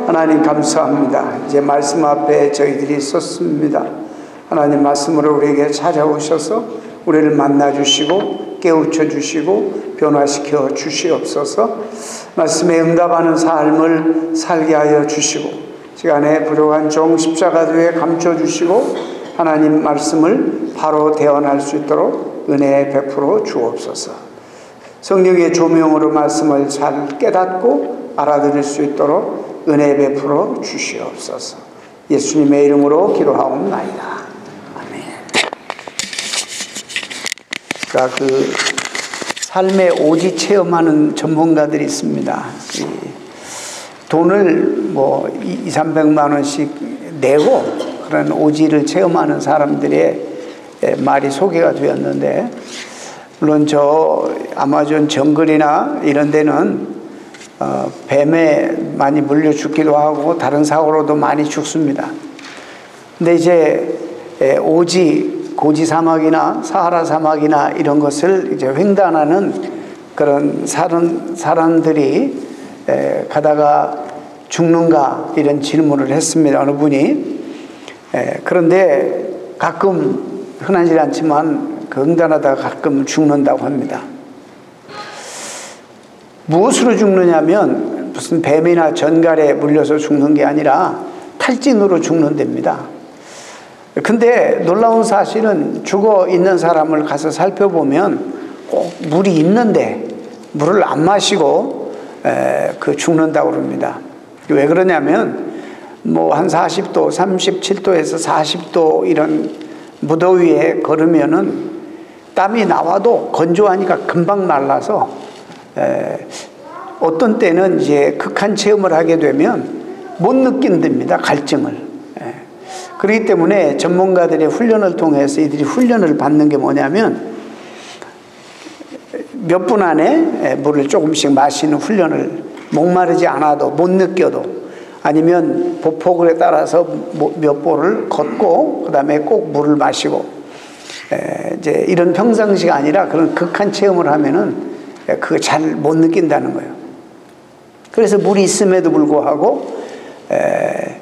하나님 감사합니다. 이제 말씀 앞에 저희들이 섰습니다. 하나님 말씀으로 우리에게 찾아오셔서 우리를 만나주시고 깨우쳐 주시고 변화시켜 주시옵소서. 말씀에 응답하는 삶을 살게 하여 주시고 시간에 부족한 종 십자가도에 감춰주시고 하나님 말씀을 바로 대언할 수 있도록 은혜 베풀어 주옵소서. 성령의 조명으로 말씀을 잘 깨닫고 알아들을 수 있도록 은혜 베풀어 주시옵소서. 예수님의 이름으로 기도하옵나이다. 아멘. 그러니까 그 삶의 오지 체험하는 전문가들이 있습니다. 돈을 뭐 200~300만 원씩 내고 그런 오지를 체험하는 사람들의 말이 소개가 되었는데, 물론 저 아마존 정글이나 이런 데는 뱀에 많이 물려 죽기도 하고 다른 사고로도 많이 죽습니다. 근데 이제 오지, 고지 사막이나 사하라 사막이나 이런 것을 이제 횡단하는 그런 사람들이 가다가 죽는가 이런 질문을 했습니다. 어느 분이. 그런데 가끔 흔하지 않지만 그 응단하다가 가끔 죽는다고 합니다. 무엇으로 죽느냐면 무슨 뱀이나 전갈에 물려서 죽는 게 아니라 탈진으로 죽는답니다. 근데 놀라운 사실은 죽어 있는 사람을 가서 살펴보면 꼭 물이 있는데 물을 안 마시고 그 죽는다고 그럽니다. 왜 그러냐면 뭐 한 40도, 37도에서 40도 이런 무더위에 걸으면은 땀이 나와도 건조하니까 금방 말라서 어떤 때는 이제 극한 체험을 하게 되면 못 느낀답니다. 갈증을. 그렇기 때문에 전문가들의 훈련을 통해서 이들이 훈련을 받는 게 뭐냐면 몇 분 안에 물을 조금씩 마시는 훈련을, 목마르지 않아도 못 느껴도, 아니면 보폭에 따라서 몇 보를 걷고 그 다음에 꼭 물을 마시고, 이제 이런 평상시가 아니라 그런 극한 체험을 하면은 그거 잘 못 느낀다는 거예요. 그래서 물이 있음에도 불구하고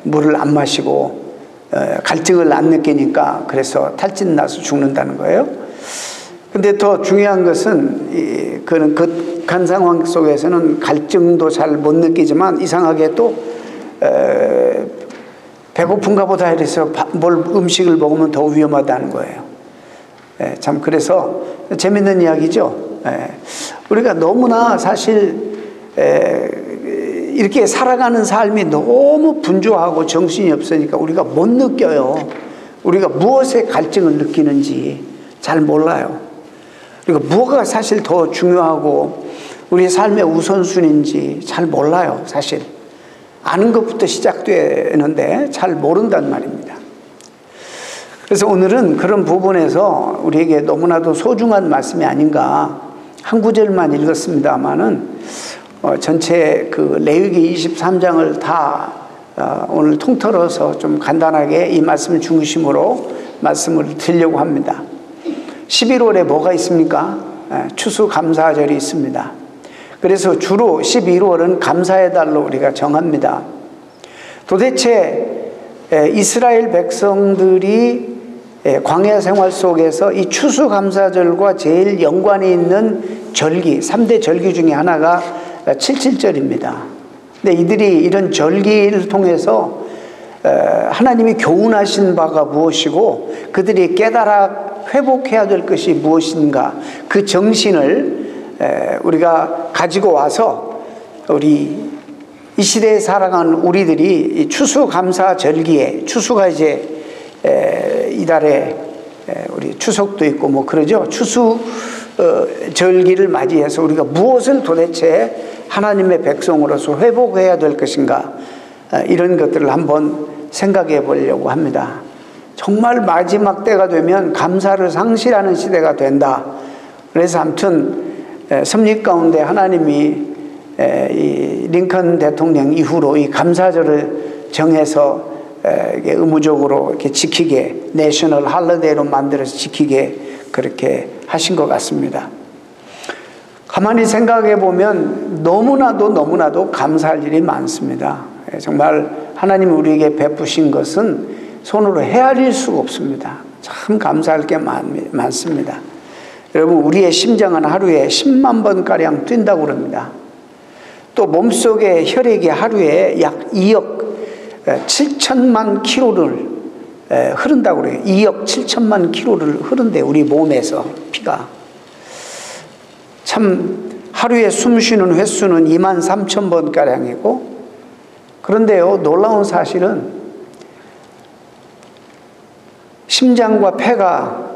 물을 안 마시고 갈증을 안 느끼니까 그래서 탈진 나서 죽는다는 거예요. 근데 더 중요한 것은 그런 극한 상황 속에서는 갈증도 잘 못 느끼지만 이상하게 또 배고픈가 보다 이래서 음식을 먹으면 더 위험하다는 거예요. 참 그래서 재밌는 이야기죠. 우리가 너무나 사실 이렇게 살아가는 삶이 너무 분주하고 정신이 없으니까 우리가 못 느껴요. 우리가 무엇에 갈증을 느끼는지 잘 몰라요. 그리고 무엇가 사실 더 중요하고 우리의 삶의 우선순위인지 잘 몰라요. 사실 아는 것부터 시작되는데 잘 모른단 말입니다. 그래서 오늘은 그런 부분에서 우리에게 너무나도 소중한 말씀이 아닌가. 한 구절만 읽었습니다마는 전체 그 레위기 23장을 다 오늘 통틀어서 좀 간단하게 이 말씀을 중심으로 말씀을 드리려고 합니다. 11월에 뭐가 있습니까? 추수감사절이 있습니다. 그래서 주로 11월은 감사의 달로 우리가 정합니다. 도대체 이스라엘 백성들이 광야 생활 속에서 이 추수감사절과 제일 연관이 있는 절기, 3대 절기 중에 하나가 칠칠절입니다. 근데 이들이 이런 절기를 통해서 하나님이 교훈하신 바가 무엇이고 그들이 깨달아 회복해야 될 것이 무엇인가, 그 정신을 우리가 가지고 와서 우리 이 시대에 살아가는 우리들이 이 추수감사절기에, 추수가 이제 이달에 우리 추석도 있고 뭐 그러죠. 추수 절기를 맞이해서 우리가 무엇을 도대체 하나님의 백성으로서 회복해야 될 것인가, 이런 것들을 한번 생각해 보려고 합니다. 정말 마지막 때가 되면 감사를 상실하는 시대가 된다. 그래서 아무튼 섭리 가운데 하나님이 이 링컨 대통령 이후로 이 감사절을 정해서 의무적으로 이렇게 지키게, 내셔널 할리데이로 만들어서 지키게 그렇게 하신 것 같습니다. 가만히 생각해 보면 너무나도 감사할 일이 많습니다. 정말 하나님이 우리에게 베푸신 것은 손으로 헤아릴 수가 없습니다. 참 감사할 게 많습니다. 여러분, 우리의 심장은 하루에 10만 번가량 뛴다고 그럽니다. 또 몸속의 혈액이 하루에 약 2억 7천만 킬로를 흐른다고 그래요. 2억 7천만 킬로를 흐른대요. 우리 몸에서 피가. 참 하루에 숨 쉬는 횟수는 2만 3천 번가량이고, 그런데요, 놀라운 사실은 심장과 폐가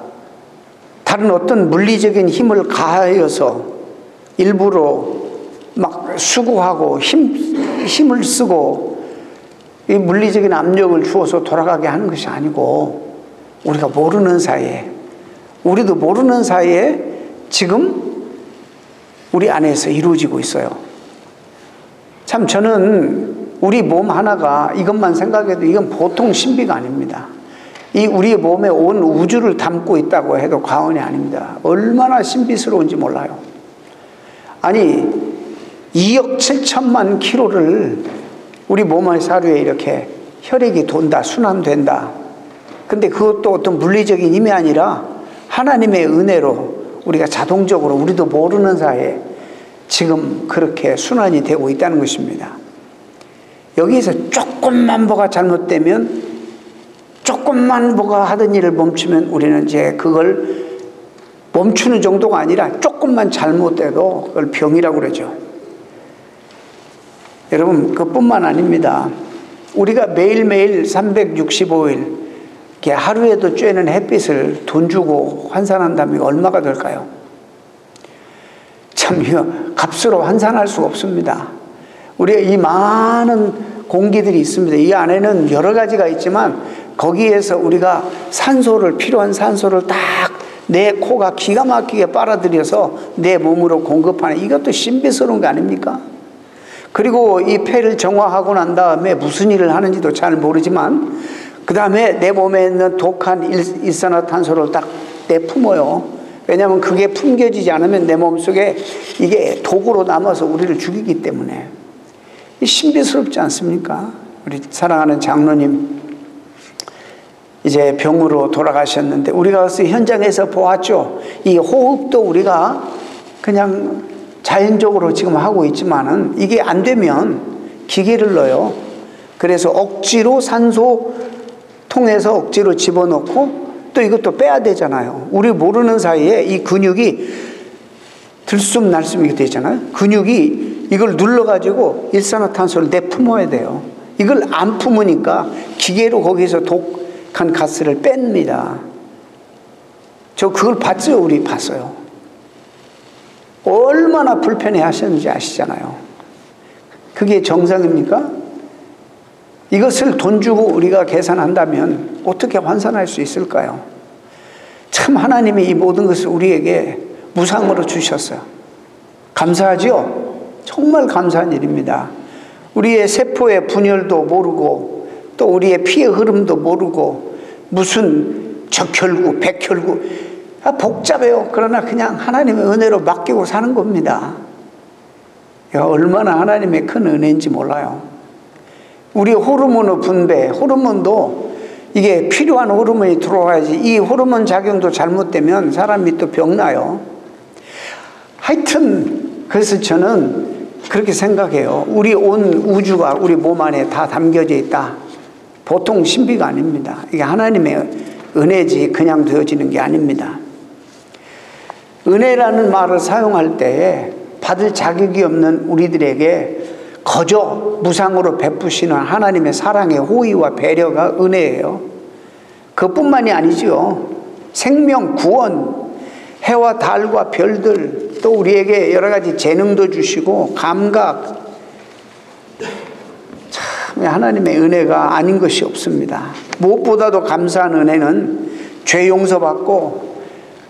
다른 어떤 물리적인 힘을 가하여서 일부러 막 수고하고 힘을 쓰고 이 물리적인 압력을 주어서 돌아가게 하는 것이 아니고, 우리가 모르는 사이에, 우리도 모르는 사이에 지금 우리 안에서 이루어지고 있어요. 참 저는 우리 몸 하나가 이것만 생각해도 이건 보통 신비가 아닙니다. 이 우리의 몸에 온 우주를 담고 있다고 해도 과언이 아닙니다. 얼마나 신비스러운지 몰라요. 아니 2억 7천만 킬로를 우리 몸 안에서 하루에 이렇게 혈액이 돈다, 순환된다. 근데 그것도 어떤 물리적인 힘이 아니라 하나님의 은혜로 우리가 자동적으로 우리도 모르는 사이에 지금 그렇게 순환이 되고 있다는 것입니다. 여기에서 조금만 뭐가 잘못되면, 조금만 뭐가 하던 일을 멈추면 우리는 이제 그걸 멈추는 정도가 아니라 조금만 잘못돼도 그걸 병이라고 그러죠. 여러분, 그뿐만 아닙니다. 우리가 매일매일 365일 하루에도 쬐는 햇빛을 돈 주고 환산한다면 얼마가 될까요? 참 이거 값으로 환산할 수가 없습니다. 우리가 이 많은 공기들이 있습니다. 이 안에는 여러 가지가 있지만 거기에서 우리가 산소를, 필요한 산소를 딱 내 코가 기가 막히게 빨아들여서 내 몸으로 공급하는, 이것도 신비스러운 거 아닙니까? 그리고 이 폐를 정화하고 난 다음에 무슨 일을 하는지도 잘 모르지만 그 다음에 내 몸에 있는 독한 일산화탄소를 딱 내뿜어요. 왜냐하면 그게 풍겨지지 않으면 내 몸속에 이게 독으로 남아서 우리를 죽이기 때문에. 신비스럽지 않습니까? 우리 사랑하는 장로님 이제 병으로 돌아가셨는데 우리가 가서 현장에서 보았죠. 이 호흡도 우리가 그냥 자연적으로 지금 하고 있지만은 이게 안 되면 기계를 넣어요. 그래서 억지로 산소 통해서 억지로 집어넣고 또 이것도 빼야 되잖아요. 우리 모르는 사이에 이 근육이 들숨날숨 이렇게 되잖아요. 근육이 이걸 눌러가지고 일산화탄소를 내뿜어야 돼요. 이걸 안 품으니까 기계로 거기서 독한 가스를 뺍니다. 저 그걸 봤죠. 우리 봤어요. 얼마나 불편해 하셨는지 아시잖아요. 그게 정상입니까? 이것을 돈 주고 우리가 계산한다면 어떻게 환산할 수 있을까요? 참 하나님이 이 모든 것을 우리에게 무상으로 주셨어요. 감사하죠? 정말 감사한 일입니다. 우리의 세포의 분열도 모르고 또 우리의 피의 흐름도 모르고 무슨 적혈구, 백혈구 복잡해요. 그러나 그냥 하나님의 은혜로 맡기고 사는 겁니다. 얼마나 하나님의 큰 은혜인지 몰라요. 우리 호르몬의 분배, 호르몬도 이게 필요한 호르몬이 들어와야지, 이 호르몬 작용도 잘못되면 사람이 또 병나요. 하여튼 그래서 저는 그렇게 생각해요. 우리 온 우주가 우리 몸 안에 다 담겨져 있다. 보통 신비가 아닙니다. 이게 하나님의 은혜지 그냥 되어지는 게 아닙니다. 은혜라는 말을 사용할 때에 받을 자격이 없는 우리들에게 거저 무상으로 베푸시는 하나님의 사랑의 호의와 배려가 은혜예요. 그뿐만이 아니죠. 생명, 구원, 해와 달과 별들, 또 우리에게 여러 가지 재능도 주시고 감각, 참 하나님의 은혜가 아닌 것이 없습니다. 무엇보다도 감사한 은혜는 죄 용서받고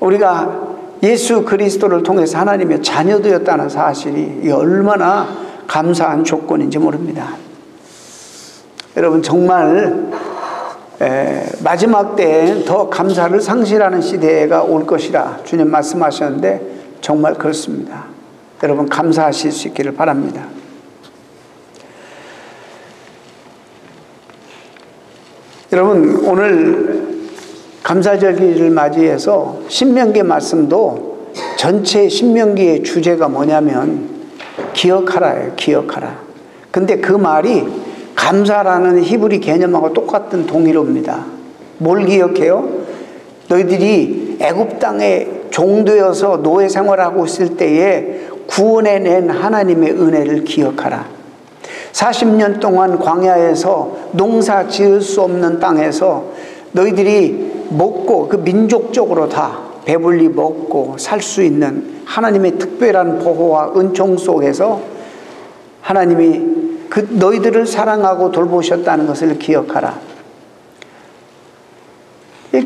우리가 예수 그리스도를 통해서 하나님의 자녀되었다는 사실이 얼마나 감사한 조건인지 모릅니다. 여러분 정말 마지막 때에 더 감사를 상실하는 시대가 올 것이라 주님 말씀하셨는데 정말 그렇습니다. 여러분 감사하실 수 있기를 바랍니다. 여러분, 오늘 감사절기를 맞이해서 신명기 말씀도 전체 신명기의 주제가 뭐냐면 기억하라예요. 기억하라. 근데 그 말이 감사라는 히브리 개념하고 똑같은 동일어입니다. 뭘 기억해요? 너희들이 애굽 땅에 종되어서 노예 생활하고 있을 때에 구원해낸 하나님의 은혜를 기억하라. 40년 동안 광야에서 농사 지을 수 없는 땅에서 너희들이 먹고 그 민족적으로 다 배불리 먹고 살 수 있는 하나님의 특별한 보호와 은총 속에서 하나님이 그 너희들을 사랑하고 돌보셨다는 것을 기억하라.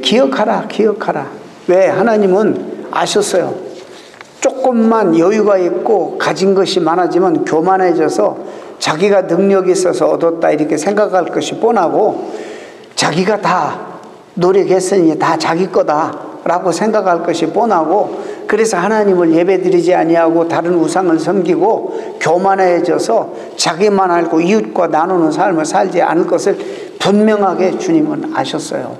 기억하라, 기억하라. 왜? 하나님은 아셨어요. 조금만 여유가 있고 가진 것이 많아지면 교만해져서 자기가 능력이 있어서 얻었다 이렇게 생각할 것이 뻔하고, 자기가 다 노력했으니 다 자기 거다라고 생각할 것이 뻔하고, 그래서 하나님을 예배드리지 아니하고 다른 우상을 섬기고 교만해져서 자기만 알고 이웃과 나누는 삶을 살지 않을 것을 분명하게 주님은 아셨어요.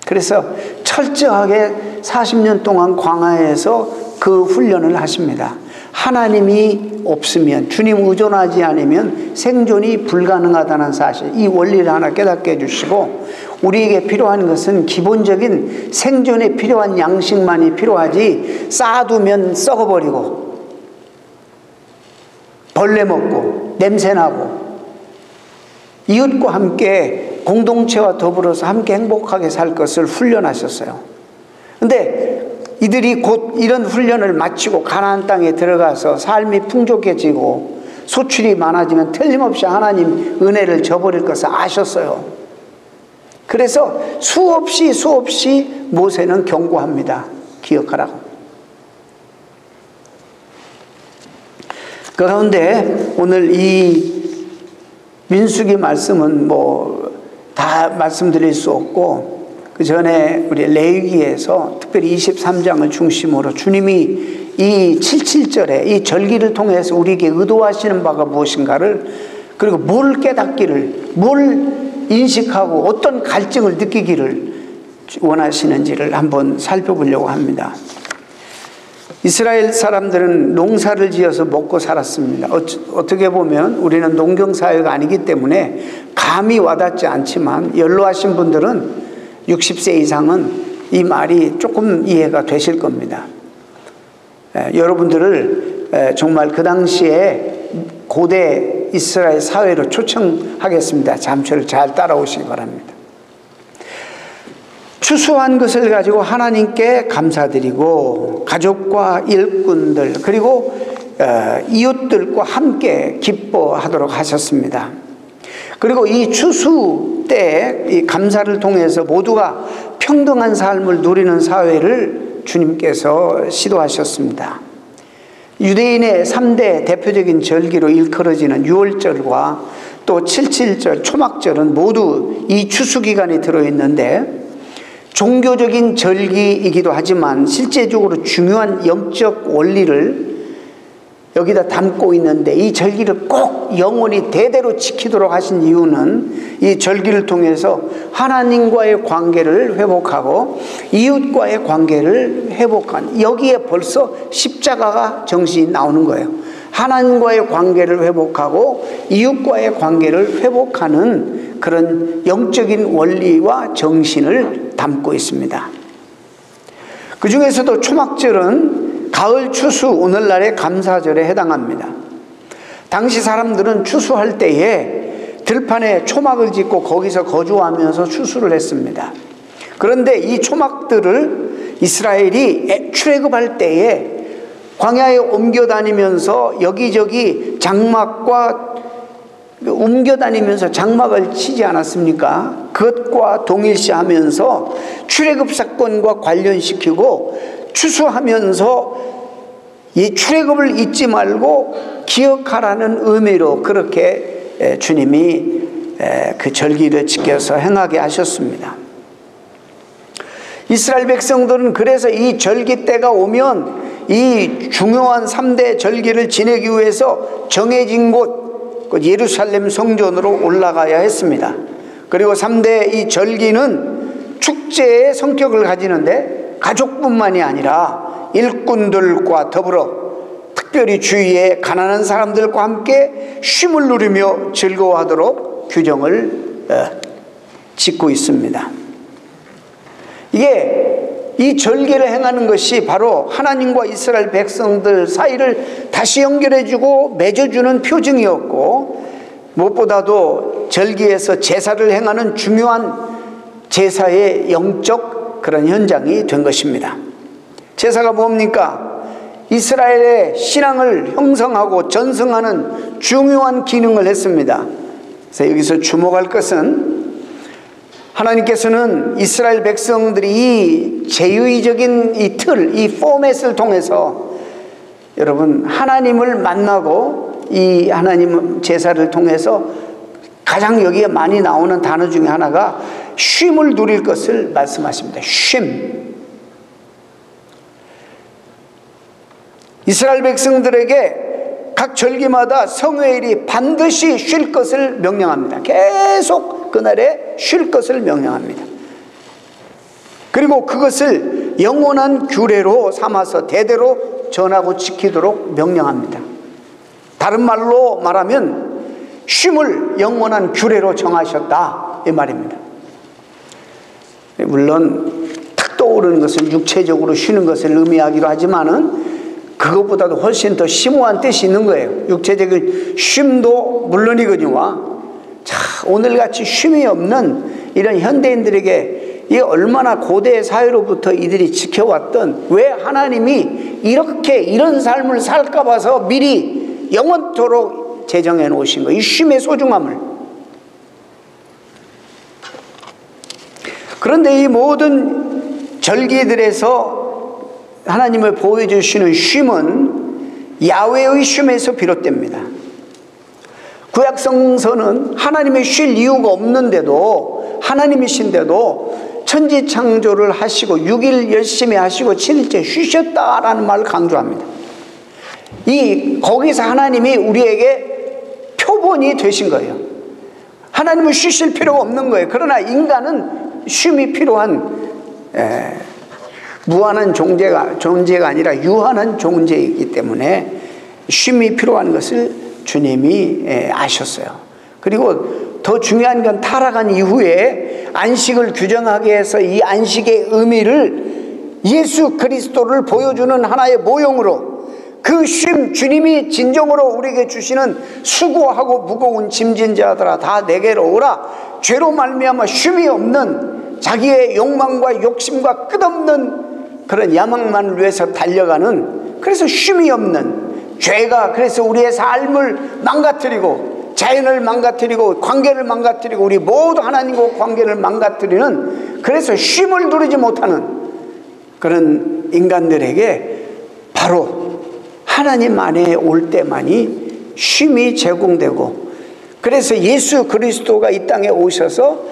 그래서 철저하게 40년 동안 광야에서 그 훈련을 하십니다. 하나님이 없으면, 주님 의존하지 않으면 생존이 불가능하다는 사실, 이 원리를 하나 깨닫게 해주시고, 우리에게 필요한 것은 기본적인 생존에 필요한 양식만이 필요하지, 쌓아두면 썩어버리고 벌레 먹고 냄새나고, 이웃과 함께 공동체와 더불어서 함께 행복하게 살 것을 훈련하셨어요. 근데 이들이 곧 이런 훈련을 마치고 가나안 땅에 들어가서 삶이 풍족해지고 소출이 많아지면 틀림없이 하나님 은혜를 저버릴 것을 아셨어요. 그래서 수없이 모세는 경고합니다. 기억하라고. 그런데 오늘 이 민수기 말씀은 다 말씀드릴 수 없고, 그 전에 우리 레위기에서 특별히 23장을 중심으로 주님이 이 77절에 이 절기를 통해서 우리에게 의도하시는 바가 무엇인가를, 그리고 뭘 깨닫기를, 뭘 인식하고 어떤 갈증을 느끼기를 원하시는지를 한번 살펴보려고 합니다. 이스라엘 사람들은 농사를 지어서 먹고 살았습니다. 어떻게 보면 우리는 농경사회가 아니기 때문에 감이 와닿지 않지만, 연로하신 분들은 60세 이상은 이 말이 조금 이해가 되실 겁니다. 여러분들을 정말 그 당시에 고대 이스라엘 사회로 초청하겠습니다. 잠시를 잘 따라오시기 바랍니다. 추수한 것을 가지고 하나님께 감사드리고 가족과 일꾼들 그리고 이웃들과 함께 기뻐하도록 하셨습니다. 그리고 이 추수 때 이 감사를 통해서 모두가 평등한 삶을 누리는 사회를 주님께서 시도하셨습니다. 유대인의 3대 대표적인 절기로 일컬어지는 유월절과 또 77절 초막절은 모두 이 추수 기간에 들어있는데, 종교적인 절기이기도 하지만 실제적으로 중요한 영적 원리를 여기다 담고 있는데, 이 절기를 꼭 영원히 대대로 지키도록 하신 이유는 이 절기를 통해서 하나님과의 관계를 회복하고 이웃과의 관계를 회복한, 여기에 벌써 십자가가 정신이 나오는 거예요. 하나님과의 관계를 회복하고 이웃과의 관계를 회복하는 그런 영적인 원리와 정신을 담고 있습니다. 그 중에서도 초막절은 가을 추수, 오늘날의 감사절에 해당합니다. 당시 사람들은 추수할 때에 들판에 초막을 짓고 거기서 거주하면서 추수를 했습니다. 그런데 이 초막들을 이스라엘이 출애굽할 때에 광야에 옮겨 다니면서 여기저기 장막과 옮겨 다니면서 장막을 치지 않았습니까? 그것과 동일시하면서 출애굽 사건과 관련시키고 추수하면서 이 출애굽을 잊지 말고 기억하라는 의미로 그렇게 주님이 그 절기를 지켜서 행하게 하셨습니다. 이스라엘 백성들은 그래서 이 절기 때가 오면 이 중요한 3대 절기를 지내기 위해서 정해진 곳 예루살렘 성전으로 올라가야 했습니다. 그리고 3대 이 절기는 축제의 성격을 가지는데 가족뿐만이 아니라 일꾼들과 더불어 특별히 주위에 가난한 사람들과 함께 쉼을 누리며 즐거워하도록 규정을 짓고 있습니다. 이게 이 절기를 행하는 것이 바로 하나님과 이스라엘 백성들 사이를 다시 연결해주고 맺어주는 표징이었고, 무엇보다도 절기에서 제사를 행하는 중요한 제사의 영적 그런 현장이 된 것입니다. 제사가 뭡니까? 이스라엘의 신앙을 형성하고 전승하는 중요한 기능을 했습니다. 그래서 여기서 주목할 것은 하나님께서는 이스라엘 백성들이 이 제의적인 이 틀, 이 포맷을 통해서 여러분 하나님을 만나고 이 하나님 제사를 통해서 가장 여기에 많이 나오는 단어 중에 하나가 쉼을 누릴 것을 말씀하십니다. 쉼. 이스라엘 백성들에게 각 절기마다 성회일이 반드시 쉴 것을 명령합니다. 계속 그날에 쉴 것을 명령합니다. 그리고 그것을 영원한 규례로 삼아서 대대로 전하고 지키도록 명령합니다. 다른 말로 말하면 쉼을 영원한 규례로 정하셨다 이 말입니다. 물론 탁 떠오르는 것은 육체적으로 쉬는 것을 의미하기도 하지만은 그것보다도 훨씬 더 심오한 뜻이 있는 거예요. 육체적인 쉼도 물론이거니와, 자, 오늘같이 쉼이 없는 이런 현대인들에게 이게 얼마나 고대 사회로부터 이들이 지켜왔던, 왜 하나님이 이렇게 이런 삶을 살까 봐서 미리 영원토록 제정해 놓으신 거예요. 이 쉼의 소중함을. 그런데 이 모든 절기들에서 하나님을 보여주시는 쉼은 야훼의 쉼에서 비롯됩니다. 구약성서는 하나님의 쉴 이유가 없는데도, 하나님이신데도 천지창조를 하시고 6일 열심히 하시고 7일째 쉬셨다라는 말을 강조합니다. 거기서 하나님이 우리에게 표본이 되신 거예요. 하나님은 쉬실 필요가 없는 거예요. 그러나 인간은 쉼이 필요한 무한한 존재가 아니라 유한한 존재이기 때문에 쉼이 필요한 것을 주님이 아셨어요. 그리고 더 중요한 건 타락한 이후에 안식을 규정하게 해서 이 안식의 의미를 예수 그리스도를 보여주는 하나의 모형으로, 그 쉼, 주님이 진정으로 우리에게 주시는 수고하고 무거운 짐진 자들아 다 내게로 오라, 죄로 말미암아 쉼이 없는 자기의 욕망과 욕심과 끝없는 그런 야망만을 위해서 달려가는, 그래서 쉼이 없는 죄가 그래서 우리의 삶을 망가뜨리고 자연을 망가뜨리고 관계를 망가뜨리고 우리 모두 하나님과 관계를 망가뜨리는, 그래서 쉼을 누리지 못하는 그런 인간들에게 바로 하나님 안에 올 때만이 쉼이 제공되고, 그래서 예수 그리스도가 이 땅에 오셔서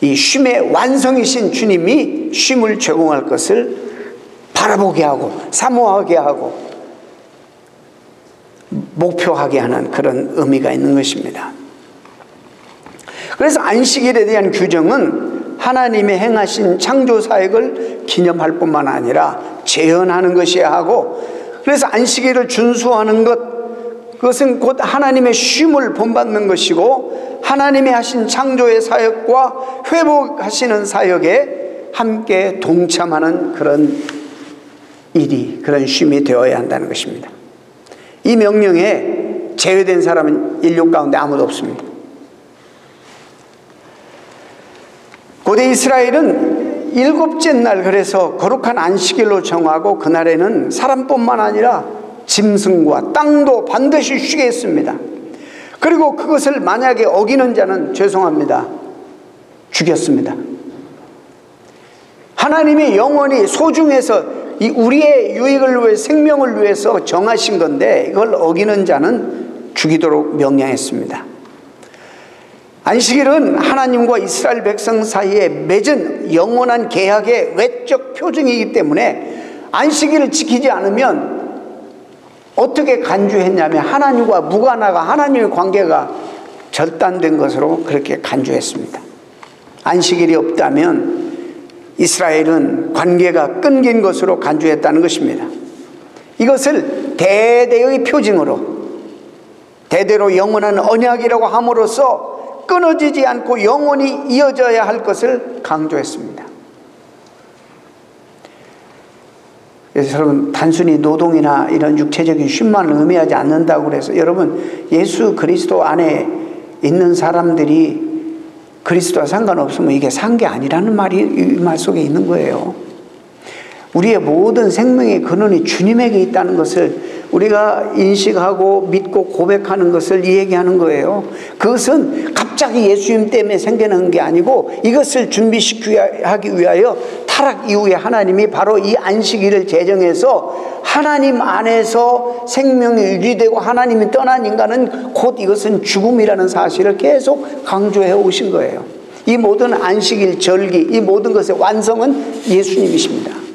이 쉼의 완성이신 주님이 쉼을 제공할 것을 바라보게 하고 사모하게 하고 목표하게 하는 그런 의미가 있는 것입니다. 그래서 안식일에 대한 규정은 하나님의 행하신 창조 사역을 기념할 뿐만 아니라 재현하는 것이야 하고, 그래서 안식일을 준수하는 그것은 곧 하나님의 쉼을 본받는 것이고, 하나님이 하신 창조의 사역과 회복하시는 사역에 함께 동참하는 그런 일이, 그런 쉼이 되어야 한다는 것입니다. 이 명령에 제외된 사람은 인류 가운데 아무도 없습니다. 고대 이스라엘은 7째 날, 그래서 거룩한 안식일로 정하고 그날에는 사람뿐만 아니라 짐승과 땅도 반드시 쉬게 했습니다. 그리고 그것을 만약에 어기는 자는 죄송합니다, 죽였습니다. 하나님이 영원히 소중해서 우리의 유익을 위해, 생명을 위해서 정하신 건데 이걸 어기는 자는 죽이도록 명령했습니다. 안식일은 하나님과 이스라엘 백성 사이에 맺은 영원한 계약의 외적 표징이기 때문에 안식일을 지키지 않으면 어떻게 간주했냐면 하나님과 무관하가, 하나님의 관계가 절단된 것으로 그렇게 간주했습니다. 안식일이 없다면 이스라엘은 관계가 끊긴 것으로 간주했다는 것입니다. 이것을 대대의 표징으로, 대대로 영원한 언약이라고 함으로써 끊어지지 않고 영원히 이어져야 할 것을 강조했습니다. 그래서 여러분, 단순히 노동이나 이런 육체적인 쉼만 의미하지 않는다고 그래서 여러분, 예수 그리스도 안에 있는 사람들이 그리스도와 상관없으면 이게 산 게 아니라는 말이 이 말 속에 있는 거예요. 우리의 모든 생명의 근원이 주님에게 있다는 것을 우리가 인식하고 믿고 고백하는 것을 이 얘기하는 거예요. 그것은 갑자기 예수님 때문에 생겨난 게 아니고 이것을 준비시키기 위하여 타락 이후에 하나님이 바로 이 안식일을 제정해서 하나님 안에서 생명이 유지되고 하나님이 떠난 인간은 곧 이것은 죽음이라는 사실을 계속 강조해 오신 거예요. 이 모든 안식일, 절기, 이 모든 것의 완성은 예수님이십니다.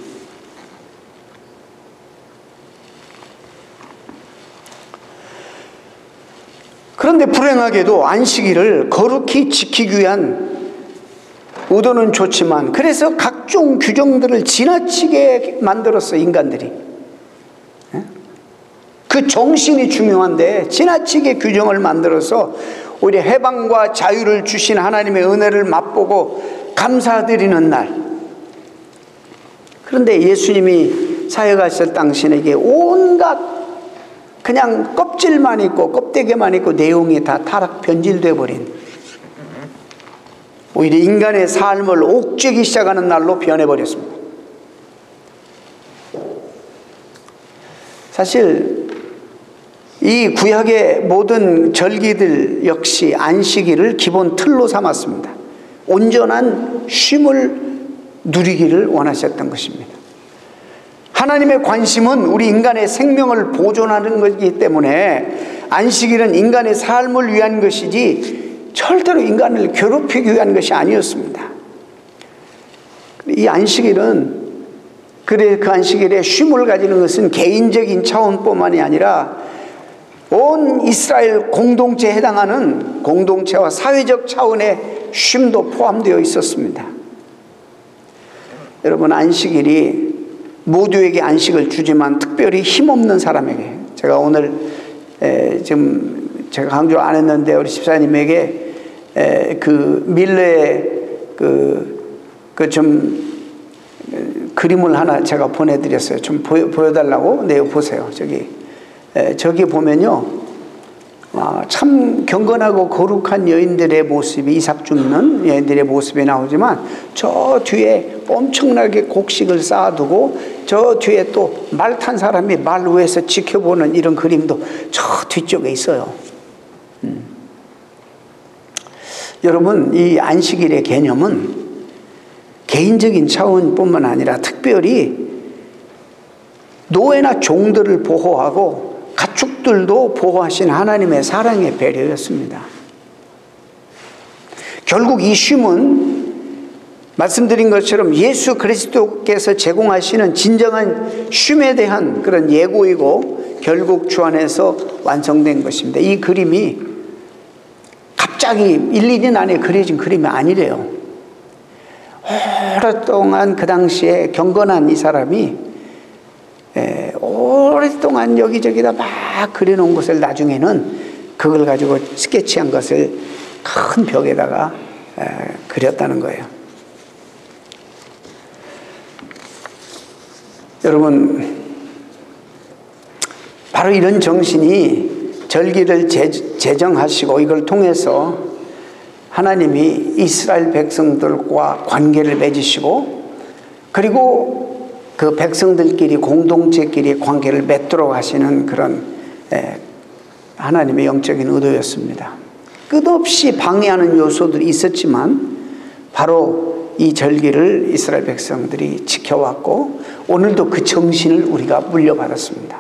그런데 불행하게도 안식일을 거룩히 지키기 위한 의도는 좋지만 그래서 각종 규정들을 지나치게 만들었어, 인간들이. 그 정신이 중요한데 지나치게 규정을 만들어서 오히려 해방과 자유를 주신 하나님의 은혜를 맛보고 감사드리는 날. 그런데 예수님이 사역하실 당신에게 온갖 그냥 껍질만 있고 껍데기만 있고 내용이 다 타락 변질되어 버린, 오히려 인간의 삶을 옥죄기 시작하는 날로 변해버렸습니다. 사실 이 구약의 모든 절기들 역시 안식일을 기본 틀로 삼았습니다. 온전한 쉼을 누리기를 원하셨던 것입니다. 하나님의 관심은 우리 인간의 생명을 보존하는 것이기 때문에 안식일은 인간의 삶을 위한 것이지 절대로 인간을 괴롭히기 위한 것이 아니었습니다. 이 안식일은, 그래 그 안식일에 쉼을 가지는 것은 개인적인 차원뿐만이 아니라 온 이스라엘 공동체에 해당하는 공동체와 사회적 차원의 쉼도 포함되어 있었습니다. 여러분, 안식일이 모두에게 안식을 주지만 특별히 힘없는 사람에게, 제가 오늘 지금 제가 강조 안 했는데 우리 집사님에게 그 밀레의 좀 그림을 하나 제가 보내드렸어요. 좀 보여달라고. 네, 보세요. 저기 보면요, 참 경건하고 거룩한 여인들의 모습이, 이삭 줍는 여인들의 모습이 나오지만 저 뒤에 엄청나게 곡식을 쌓아두고 저 뒤에 또 말 탄 사람이 말 위에서 지켜보는 이런 그림도 저 뒤쪽에 있어요. 여러분, 이 안식일의 개념은 개인적인 차원뿐만 아니라 특별히 노예나 종들을 보호하고 가축들도 보호하신 하나님의 사랑의 배려였습니다. 결국 이 쉼은 말씀드린 것처럼 예수 그리스도께서 제공하시는 진정한 쉼에 대한 그런 예고이고 결국 주 안에서 완성된 것입니다. 이 그림이 갑자기 1, 2년 안에 그려진 그림이 아니래요. 오랫동안 그 당시에 경건한 이 사람이 오랫동안 여기저기다 막 그려놓은 것을 나중에는 그걸 가지고 스케치한 것을 큰 벽에다가 그렸다는 거예요. 여러분, 바로 이런 정신이 절기를 제정하시고 이걸 통해서 하나님이 이스라엘 백성들과 관계를 맺으시고 그리고 그 백성들끼리 공동체끼리 관계를 맺도록 하시는 그런 하나님의 영적인 의도였습니다. 끝없이 방해하는 요소들이 있었지만 바로 이 절기를 이스라엘 백성들이 지켜왔고 오늘도 그 정신을 우리가 물려받았습니다.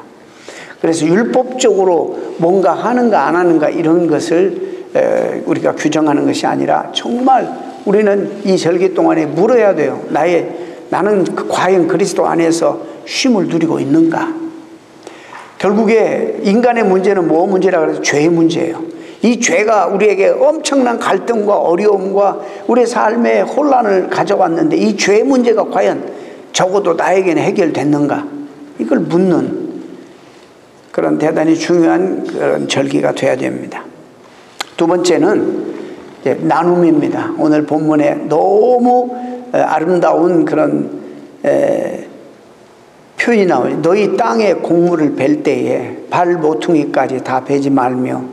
그래서 율법적으로 뭔가 하는가 안 하는가 이런 것을 우리가 규정하는 것이 아니라 정말 우리는 이 절기 동안에 물어야 돼요. 나는 과연 그리스도 안에서 쉼을 누리고 있는가? 결국에 인간의 문제는 뭐 문제라고 해서 죄의 문제예요. 이 죄가 우리에게 엄청난 갈등과 어려움과 우리 삶의 혼란을 가져왔는데 이 죄 문제가 과연 적어도 나에게는 해결됐는가? 이걸 묻는 그런 대단히 중요한 그런 절기가 되어야 됩니다. 두 번째는 이제 나눔입니다. 오늘 본문에 너무 아름다운 그런 표현이 나와요. 너희 땅에 곡물을 벨 때에 발 모퉁이까지 다 베지 말며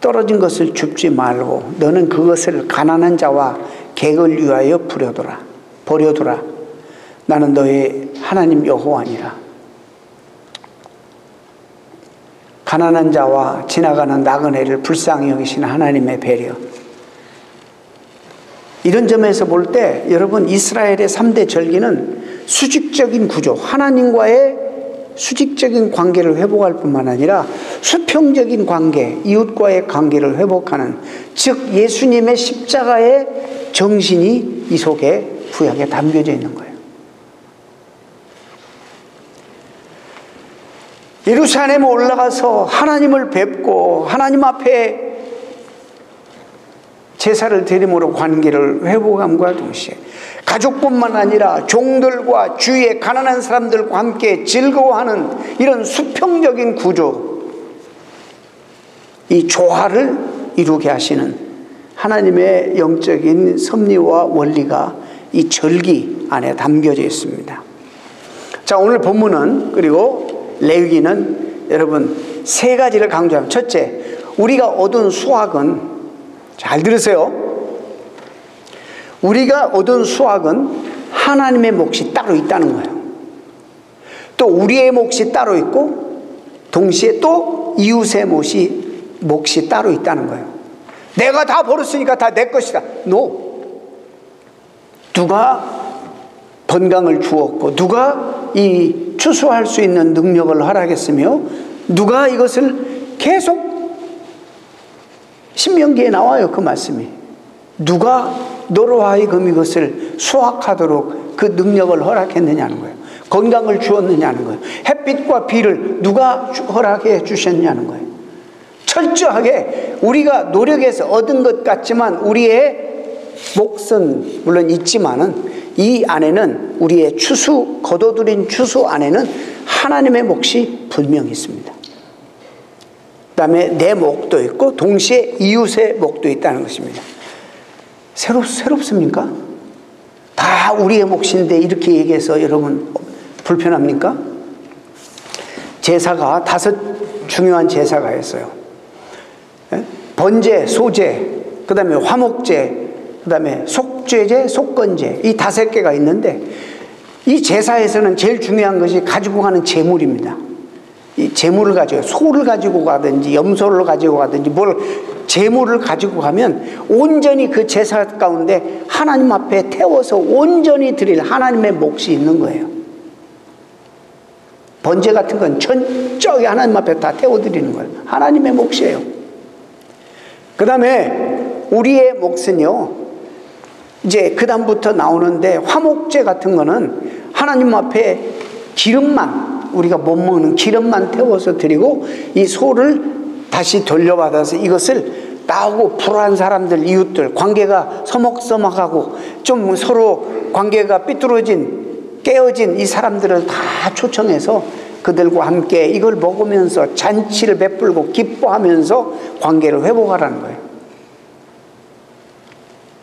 떨어진 것을 줍지 말고 너는 그것을 가난한 자와 객을 위하여 버려두라. 나는 너희 하나님 여호와니라. 가난한 자와 지나가는 나그네를 불쌍히 여기시는 하나님의 배려. 이런 점에서 볼 때 여러분 이스라엘의 3대 절기는 수직적인 구조, 하나님과의 수직적인 관계를 회복할 뿐만 아니라 수평적인 관계, 이웃과의 관계를 회복하는, 즉 예수님의 십자가의 정신이 이 속에 구약에 담겨져 있는 거예요. 예루살렘에 올라가서 하나님을 뵙고 하나님 앞에 제사를 드림으로 관계를 회복함과 동시에 가족뿐만 아니라 종들과 주위의 가난한 사람들과 함께 즐거워하는 이런 수평적인 구조, 이 조화를 이루게 하시는 하나님의 영적인 섭리와 원리가 이 절기 안에 담겨져 있습니다. 자, 오늘 본문은, 그리고 레위기는 여러분 세 가지를 강조합니다. 첫째, 우리가 얻은 수확은, 잘 들으세요. 우리가 얻은 수확은 하나님의 몫이 따로 있다는 거예요. 또 우리의 몫이 따로 있고 동시에 또 이웃의 몫이 따로 있다는 거예요. 내가 다 벌었으니까 다 내 것이다. No. 누가 번강을 주었고 누가 이 추수할 수 있는 능력을 허락했으며 누가 이것을 계속, 신명기에 나와요, 그 말씀이. 누가 너로 하여금 이것을 수확하도록 그 능력을 허락했느냐는 거예요. 건강을 주었느냐는 거예요. 햇빛과 비를 누가 허락해 주셨냐는 거예요. 철저하게 우리가 노력해서 얻은 것 같지만 우리의 몫은 물론 있지만은 이 안에는, 우리의 추수, 거둬들인 추수 안에는 하나님의 몫이 분명히 있습니다. 그 다음에 내 몫도 있고 동시에 이웃의 몫도 있다는 것입니다. 새롭습니까? 다 우리의 몫인데 이렇게 얘기해서 여러분 불편합니까? 제사가 5 중요한 제사가 있어요. 번제, 소제, 그 다음에 화목제, 그 다음에 속죄제, 속건제, 이 5개가 있는데 이 제사에서는 제일 중요한 것이 가지고 가는 제물입니다. 이 제물을 가지고, 소를 가지고 가든지 염소를 가지고 가든지 뭘 제물을 가지고 가면 온전히 그 제사 가운데 하나님 앞에 태워서 온전히 드릴 하나님의 몫이 있는 거예요. 번제 같은 건 전적이 하나님 앞에 다 태워드리는 거예요. 하나님의 몫이에요. 그 다음에 우리의 몫은요, 이제 그 다음부터 나오는데, 화목제 같은 거는 하나님 앞에 기름만, 우리가 못 먹는 기름만 태워서 드리고 이 소를 다시 돌려받아서 이것을 나오고 불안한 사람들, 이웃들, 관계가 서먹서먹하고 좀 서로 관계가 삐뚤어진, 깨어진 이 사람들을 다 초청해서 그들과 함께 이걸 먹으면서 잔치를 베풀고 기뻐하면서 관계를 회복하라는 거예요.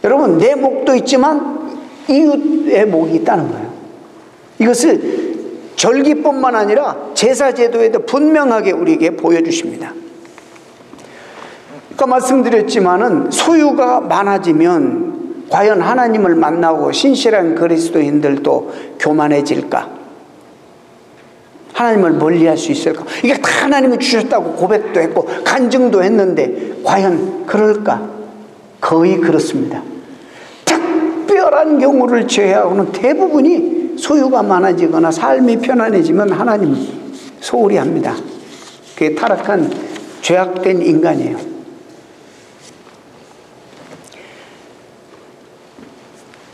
여러분, 내 몫도 있지만 이웃의 몫이 있다는 거예요. 이것을 절기뿐만 아니라 제사제도에도 분명하게 우리에게 보여주십니다. 아까 말씀드렸지만은 소유가 많아지면 과연 하나님을 만나고 신실한 그리스도인들도 교만해질까? 하나님을 멀리할 수 있을까? 이게 다 하나님이 주셨다고 고백도 했고 간증도 했는데 과연 그럴까? 거의 그렇습니다. 특별한 경우를 제외하고는 대부분이 소유가 많아지거나 삶이 편안해지면 하나님 소홀히 합니다. 그게 타락한 죄악된 인간이에요.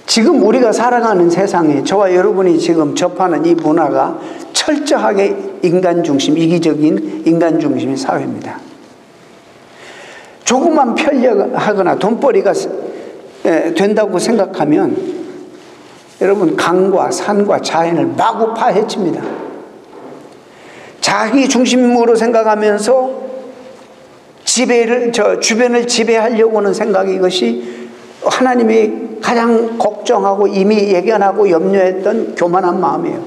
지금 우리가 살아가는 세상에 저와 여러분이 지금 접하는 이 문화가 철저하게 인간 중심, 이기적인 인간 중심의 사회입니다. 조금만 편리하거나 돈벌이가 된다고 생각하면 여러분 강과 산과 자연을 마구 파헤칩니다. 자기 중심으로 생각하면서 주변을 지배하려고 하는 생각이, 이것이 하나님이 가장 걱정하고 이미 예견하고 염려했던 교만한 마음이에요.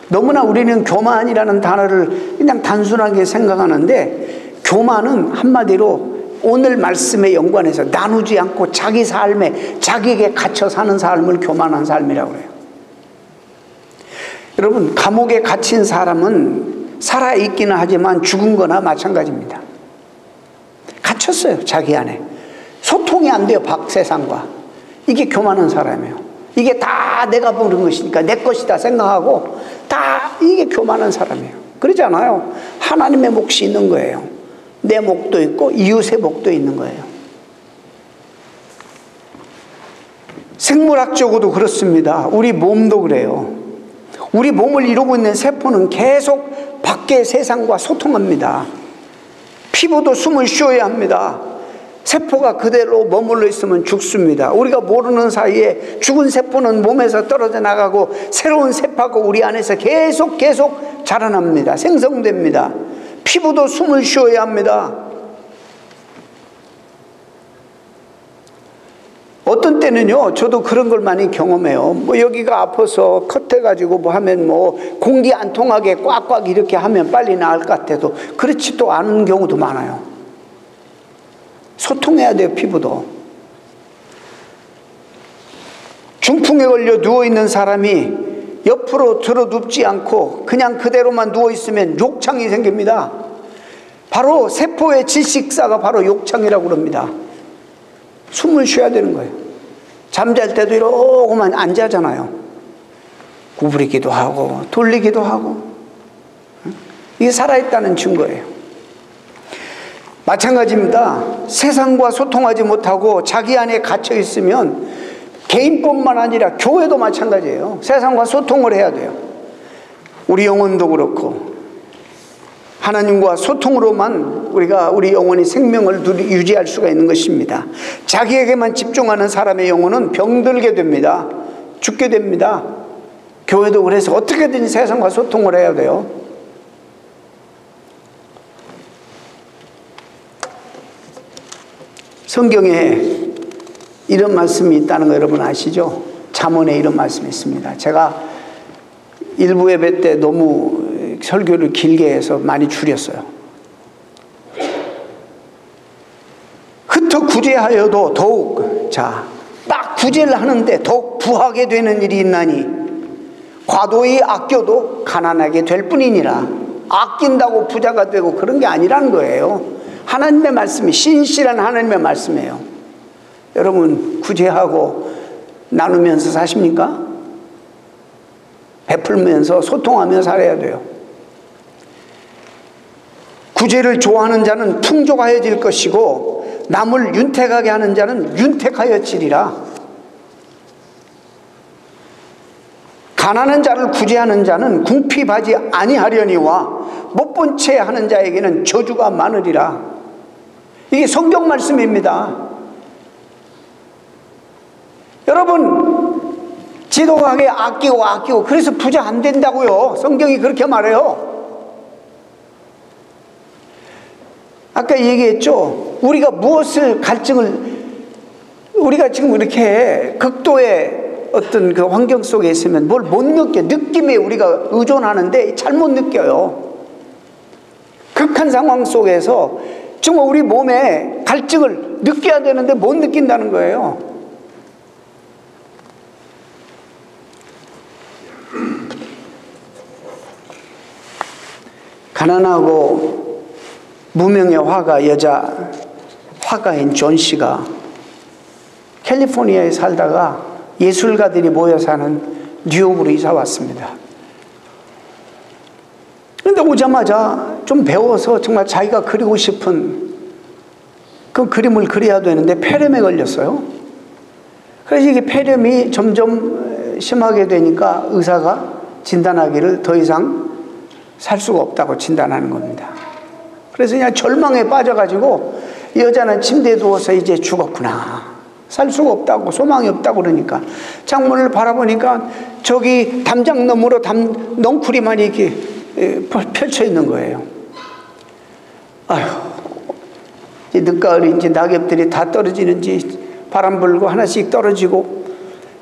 너무나 우리는 교만이라는 단어를 그냥 단순하게 생각하는데, 교만은 한마디로 오늘 말씀에 연관해서 나누지 않고 자기 삶에 자기에게 갇혀 사는 삶을 교만한 삶이라고 해요. 여러분, 감옥에 갇힌 사람은 살아있기는 하지만 죽은 거나 마찬가지입니다. 갇혔어요. 자기 안에 소통이 안 돼요. 밖 세상과. 이게 교만한 사람이에요. 이게 다 내가 부른 것이니까 내 것이다 생각하고, 다 이게 교만한 사람이에요. 그러지 않아요. 하나님의 몫이 있는 거예요. 내 몫도 있고 이웃의 몫도 있는 거예요. 생물학적으로도 그렇습니다. 우리 몸도 그래요. 우리 몸을 이루고 있는 세포는 계속 밖의 세상과 소통합니다. 피부도 숨을 쉬어야 합니다. 세포가 그대로 머물러 있으면 죽습니다. 우리가 모르는 사이에 죽은 세포는 몸에서 떨어져 나가고 새로운 세포가 우리 안에서 계속 자라납니다. 생성됩니다. 피부도 숨을 쉬어야 합니다. 어떤 때는요, 저도 그런 걸 많이 경험해요. 뭐 여기가 아파서 컷해가지고 뭐 하면 뭐 공기 안 통하게 꽉꽉 이렇게 하면 빨리 나을 것 같아도 그렇지도 않은 경우도 많아요. 소통해야 돼요. 피부도. 중풍에 걸려 누워있는 사람이 옆으로 들어 눕지 않고 그냥 그대로만 누워있으면 욕창이 생깁니다. 바로 세포의 질식사가 바로 욕창이라고 그럽니다. 숨을 쉬어야 되는 거예요. 잠잘 때도 이러고만 안 자잖아요. 구부리기도 하고 돌리기도 하고. 이게 살아있다는 증거예요. 마찬가지입니다. 세상과 소통하지 못하고 자기 안에 갇혀 있으면 개인뿐만 아니라 교회도 마찬가지예요. 세상과 소통을 해야 돼요. 우리 영혼도 그렇고 하나님과 소통으로만 우리 영혼이 생명을 유지할 수가 있는 것입니다. 자기에게만 집중하는 사람의 영혼은 병들게 됩니다. 죽게 됩니다. 교회도 그래서 어떻게든 세상과 소통을 해야 돼요. 성경에 이런 말씀이 있다는 거 여러분 아시죠? 잠언에 이런 말씀이 있습니다. 제가 일부 예배 때 너무 설교를 길게 해서 많이 줄였어요. 흩어 구제하여도 더욱, 딱 구제를 하는데 더욱 부하게 되는 일이 있나니 과도히 아껴도 가난하게 될 뿐이니라. 아낀다고 부자가 되고 그런 게 아니라는 거예요. 하나님의 말씀이 신실한 하나님의 말씀이에요. 여러분, 구제하고 나누면서 사십니까? 베풀면서 소통하며 살아야 돼요. 구제를 좋아하는 자는 풍족하여질 것이고 남을 윤택하게 하는 자는 윤택하여지리라. 가난한 자를 구제하는 자는 궁핍하지 아니하려니와 못 본 채 하는 자에게는 저주가 많으리라. 이게 성경 말씀입니다. 여러분, 지독하게 아끼고 그래서 부자 안 된다고요. 성경이 그렇게 말해요. 아까 얘기했죠. 우리가 무엇을 우리가 지금 이렇게 극도의 어떤 그 환경 속에 있으면 뭘 못 느껴. 느낌에 우리가 의존하는데 잘못 느껴요. 극한 상황 속에서 정말 우리 몸에 갈증을 느껴야 되는데 못 느낀다는 거예요. 가난하고 무명의 화가인 존 씨가 캘리포니아에 살다가 예술가들이 모여 사는 뉴욕으로 이사 왔습니다. 그런데 오자마자 좀 배워서 정말 자기가 그리고 싶은 그 그림을 그려야 되는데 폐렴에 걸렸어요. 그래서 이게 폐렴이 점점 심하게 되니까 의사가 진단하기를 더 이상 살 수가 없다고 진단하는 겁니다. 그래서 그냥 절망에 빠져가지고 여자는 침대에 누워서 이제 죽었구나, 살 수가 없다고, 소망이 없다고 그러니까 창문을 바라보니까 저기 담장 너머로 넝쿨이만 이렇게 펼쳐 있는 거예요. 아휴, 이제 늦가을인지 낙엽들이 다 떨어지는지 바람 불고 하나씩 떨어지고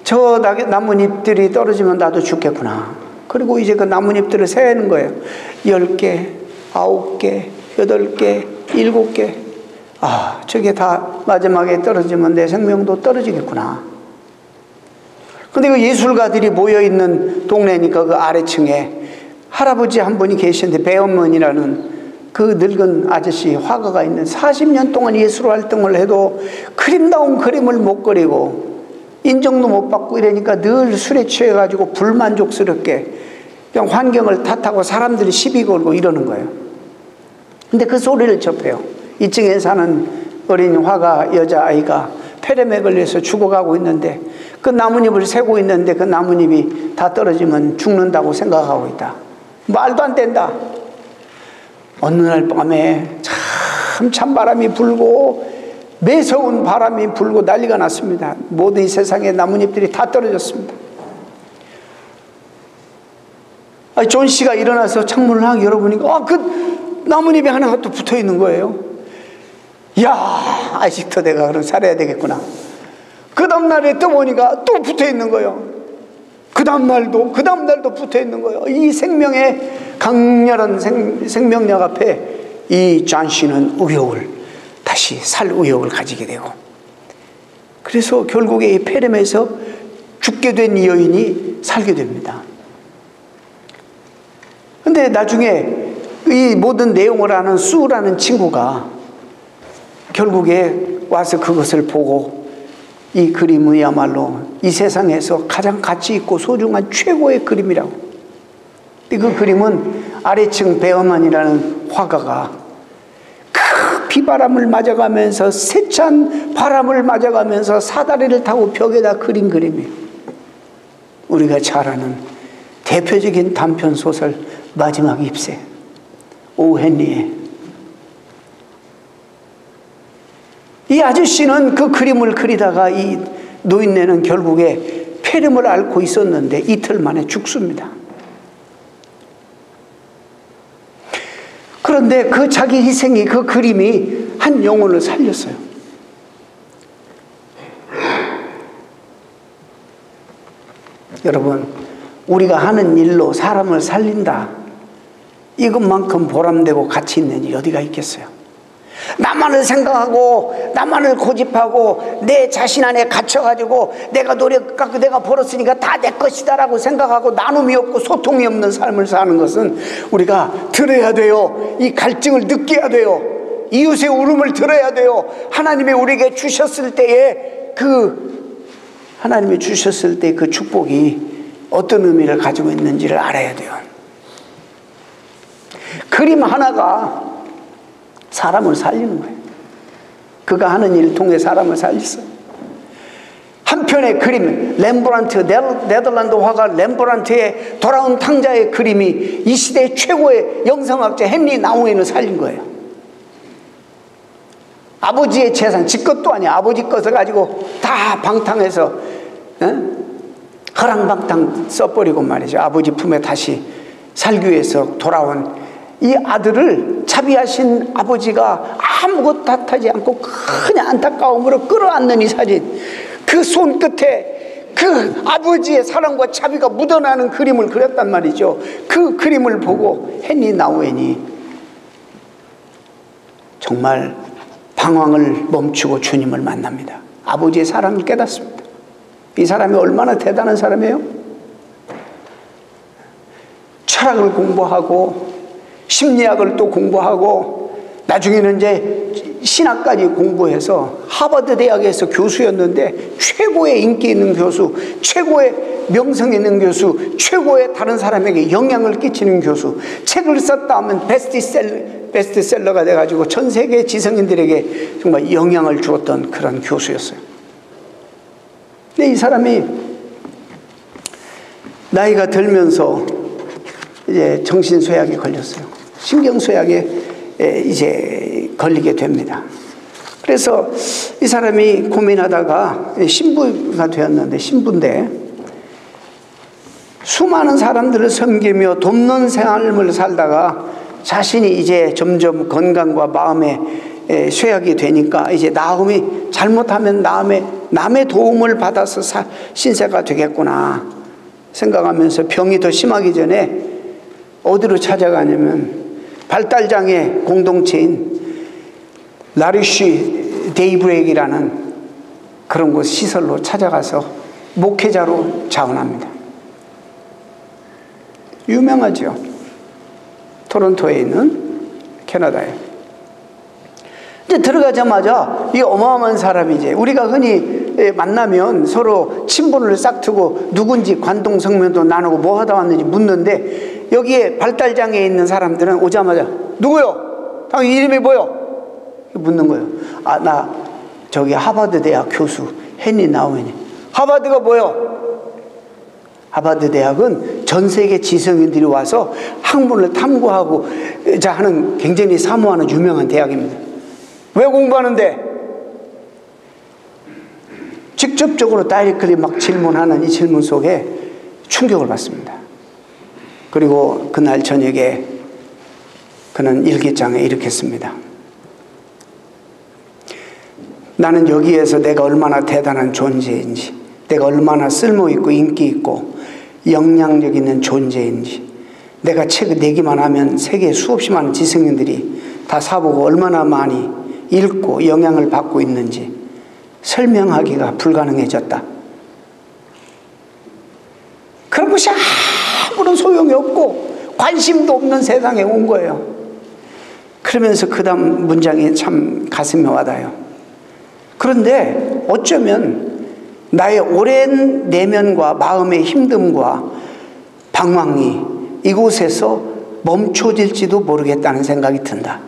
저 나뭇잎들이 떨어지면 나도 죽겠구나. 그리고 이제 그 나뭇잎들을 세는 거예요. 10개, 9개, 8개, 7개. 아, 저게 다 마지막에 떨어지면 내 생명도 떨어지겠구나. 근데 그 예술가들이 모여있는 동네니까 그 아래층에 할아버지 한 분이 계시는데, 배엄문이라는 그 늙은 아저씨 화가가 있는, 40년 동안 예술 활동을 해도 그림다운 그림을 못 그리고 인정도 못 받고 이러니까 늘 술에 취해가지고 불만족스럽게 그냥 환경을 탓하고 사람들이 시비 걸고 이러는 거예요. 근데 그 소리를 접해요. 2층에 사는 어린 화가 여자아이가 폐렴에 걸려서 죽어가고 있는데, 그 나뭇잎을 세고 있는데 그 나뭇잎이 다 떨어지면 죽는다고 생각하고 있다. 말도 안 된다. 어느 날 밤에 참 찬바람이 불고 매서운 바람이 불고 난리가 났습니다. 모든 이 세상의 나뭇잎들이 다 떨어졌습니다. 존 씨가 일어나서 창문을 확 열어보니까 그 나뭇잎이 하나가 또 붙어 있는 거예요. 야, 아직도 내가 그럼 살아야 되겠구나. 그 다음날에 또 보니까 또 붙어 있는 거예요. 그 다음날도 붙어 있는 거예요. 이 생명의 강렬한 생명력 앞에 이 존 씨는 다시 살 의욕을 가지게 되고, 그래서 결국에 이 폐렴에서 죽게 된 이 여인이 살게 됩니다. 근데 나중에 이 모든 내용을 아는 수라는 친구가 결국에 와서 그것을 보고, 이 그림이야말로 이 세상에서 가장 가치 있고 소중한 최고의 그림이라고. 그 그림은 아래층 배엄만이라는 화가가 그 비바람을 맞아가면서, 세찬 바람을 맞아가면서 사다리를 타고 벽에다 그린 그림이에요. 우리가 잘 아는 대표적인 단편소설 마지막 잎새, 오 헨리의. 이 아저씨는 그 그림을 그리다가 이 노인네는 결국에 폐렴을 앓고 있었는데 이틀 만에 죽습니다. 그런데 그 자기 희생이, 그 그림이 한 영혼을 살렸어요. 여러분, 우리가 하는 일로 사람을 살린다, 이것만큼 보람되고 가치 있는 일이 어디가 있겠어요? 나만을 생각하고 나만을 고집하고 내 자신 안에 갇혀가지고 내가 노력하고 내가 벌었으니까 다 내 것이다 라고 생각하고 나눔이 없고 소통이 없는 삶을 사는 것은 우리가 들어야 돼요. 이 갈증을 느껴야 돼요. 이웃의 울음을 들어야 돼요. 하나님이 우리에게 주셨을 때에 하나님이 주셨을 때 그 축복이 어떤 의미를 가지고 있는지를 알아야 돼요. 그림 하나가 사람을 살리는 거예요. 그가 하는 일을 통해 사람을 살렸어요. 한편의 그림, 렘브란트, 네덜란드 화가 렘브란트의 돌아온 탕자의 그림이 이 시대의 최고의 영상학자 헨리 나우엔을 살린 거예요. 아버지의 재산, 지 것도 아니야. 아버지 것을 가지고 다 방탕해서 허랑방탕 써버리고 말이죠. 아버지 품에 다시 살기 위해서 돌아온 이 아들을 자비하신 아버지가 아무것도 탓하지 않고 그냥 안타까움으로 끌어안는 이 사진, 그 손끝에 그 아버지의 사랑과 자비가 묻어나는 그림을 그렸단 말이죠. 그 그림을 보고 헨리 나우엔이 정말 방황을 멈추고 주님을 만납니다. 아버지의 사랑을 깨닫습니다. 이 사람이 얼마나 대단한 사람이에요? 철학을 공부하고 심리학을 또 공부하고 나중에는 이제 신학까지 공부해서 하버드 대학에서 교수였는데 최고의 인기 있는 교수, 최고의 명성 있는 교수, 최고의 다른 사람에게 영향을 끼치는 교수, 책을 썼다 하면 베스트셀러가 돼가지고 전 세계 지성인들에게 정말 영향을 주었던 그런 교수였어요. 근데 이 사람이 나이가 들면서 이제 정신쇠약에 걸렸어요. 신경쇠약에 이제 걸리게 됩니다. 그래서 이 사람이 고민하다가 신부가 되었는데, 신부인데 수많은 사람들을 섬기며 돕는 삶을 살다가 자신이 이제 점점 건강과 마음에 쇠약이 되니까 이제 나음이 잘못하면 남의 도움을 받아서 신세가 되겠구나 생각하면서 병이 더 심하기 전에 어디로 찾아가냐면 발달장애 공동체인 라리쉬 데이브레이크라는 그런 곳 시설로 찾아가서 목회자로 자원합니다. 유명하죠. 토론토에 있는 캐나다에. 이제 들어가자마자 이 어마어마한 사람이지. 우리가 흔히 만나면 서로 친분을 싹트고 누군지 관동성명도 나누고 뭐 하다 왔는지 묻는데, 여기에 발달장애에 있는 사람들은 오자마자 누구요? 당신 이름이 뭐요? 묻는 거예요. 아, 나 저기 하버드 대학 교수 헨리 나우엔이. 하버드가 뭐요? 하버드 대학은 전 세계 지성인들이 와서 학문을 탐구하고 하는 굉장히 사모하는 유명한 대학입니다. 왜 공부하는데? 직접적으로 다이렉트리 막 질문하는 이 질문 속에 충격을 받습니다. 그리고 그날 저녁에 그는 일기장에 이렇게 씁니다. 나는 여기에서 내가 얼마나 대단한 존재인지, 내가 얼마나 쓸모있고 인기있고 영향력 있는 존재인지, 내가 책을 내기만 하면 세계 수없이 많은 지성인들이 다 사보고 얼마나 많이 읽고 영향을 받고 있는지 설명하기가 불가능해졌다. 그런 것이 아무런 소용이 없고 관심도 없는 세상에 온 거예요. 그러면서 그 다음 문장이 참 가슴에 와닿아요. 그런데 어쩌면 나의 오랜 내면과 마음의 힘듦과 방황이 이곳에서 멈춰질지도 모르겠다는 생각이 든다.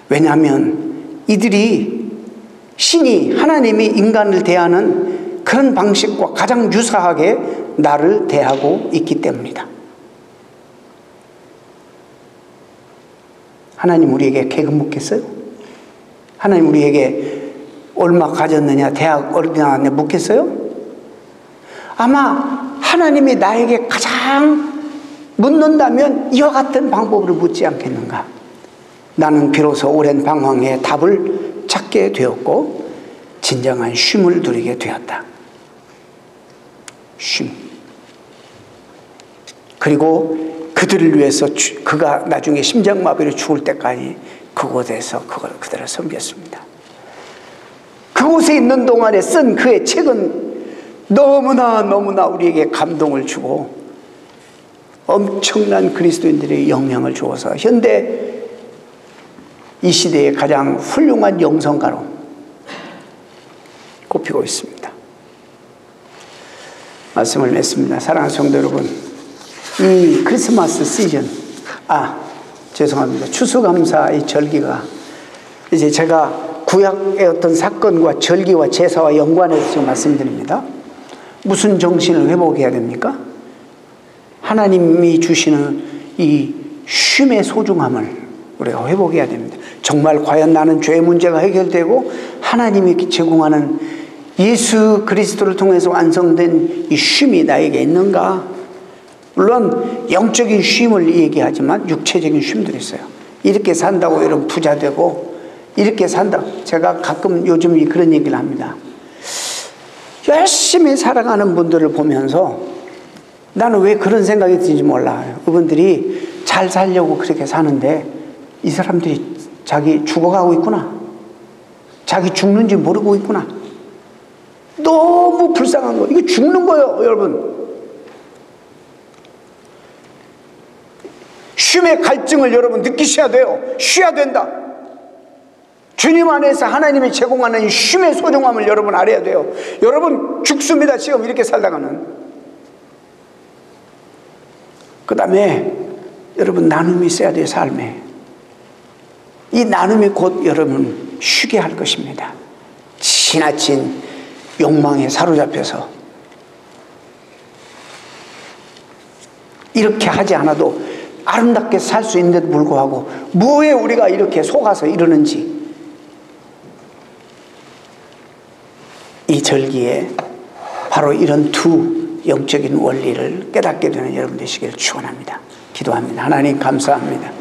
왜냐하면 이들이 신이, 하나님이 인간을 대하는 그런 방식과 가장 유사하게 나를 대하고 있기 때문이다. 하나님 우리에게 계급 묻겠어요? 하나님 우리에게 얼마 가졌느냐, 대학 어디 나왔냐 묻겠어요? 아마 하나님이 나에게 가장 묻는다면 이와 같은 방법으로 묻지 않겠는가? 나는 비로소 오랜 방황에 답을 찾게 되었고 진정한 쉼을 누리게 되었다. 쉼. 그리고 그들을 위해서 그가 나중에 심장마비로 죽을 때까지 그곳에서 그걸 그대로 섬겼습니다. 그곳에 있는 동안에 쓴 그의 책은 너무나 우리에게 감동을 주고 엄청난 그리스도인들의 영향을 주어서 현대 이 시대의 가장 훌륭한 영성가로 꼽히고 있습니다. 말씀을 맺습니다. 사랑하는 성도 여러분, 이 크리스마스 시즌, 죄송합니다. 추수감사 이 절기가 이제 제가 구약의 어떤 사건과 절기와 제사와 연관해서 지금 말씀드립니다. 무슨 정신을 회복해야 됩니까? 하나님이 주시는 이 쉼의 소중함을 우리가 회복해야 됩니다. 정말 과연 나는 죄의 문제가 해결되고 하나님이 제공하는 예수 그리스도를 통해서 완성된 이 쉼이 나에게 있는가? 물론 영적인 쉼을 얘기하지만 육체적인 쉼들이 있어요. 이렇게 산다고 여러분 부자 되고 이렇게 산다. 제가 가끔 요즘 그런 얘기를 합니다. 열심히 살아가는 분들을 보면서 나는 왜 그런 생각이 드는지 몰라요. 그분들이 잘 살려고 그렇게 사는데 이 사람들이 자기 죽어가고 있구나. 자기 죽는지 모르고 있구나. 너무 불쌍한 거. 이거 죽는 거예요, 여러분. 쉼의 갈증을 여러분 느끼셔야 돼요. 쉬어야 된다. 주님 안에서 하나님이 제공하는 쉼의 소중함을 여러분 알아야 돼요. 여러분 죽습니다. 지금 이렇게 살다가는. 그 다음에 여러분 나눔이 있어야 돼요. 삶에. 이 나눔이 곧 여러분 쉬게 할 것입니다. 지나친 욕망에 사로잡혀서 이렇게 하지 않아도 아름답게 살 수 있는데도 불구하고 뭐에 우리가 이렇게 속아서 이러는지 이 절기에 바로 이런 두 영적인 원리를 깨닫게 되는 여러분 되시기를 축원합니다. 기도합니다. 하나님 감사합니다.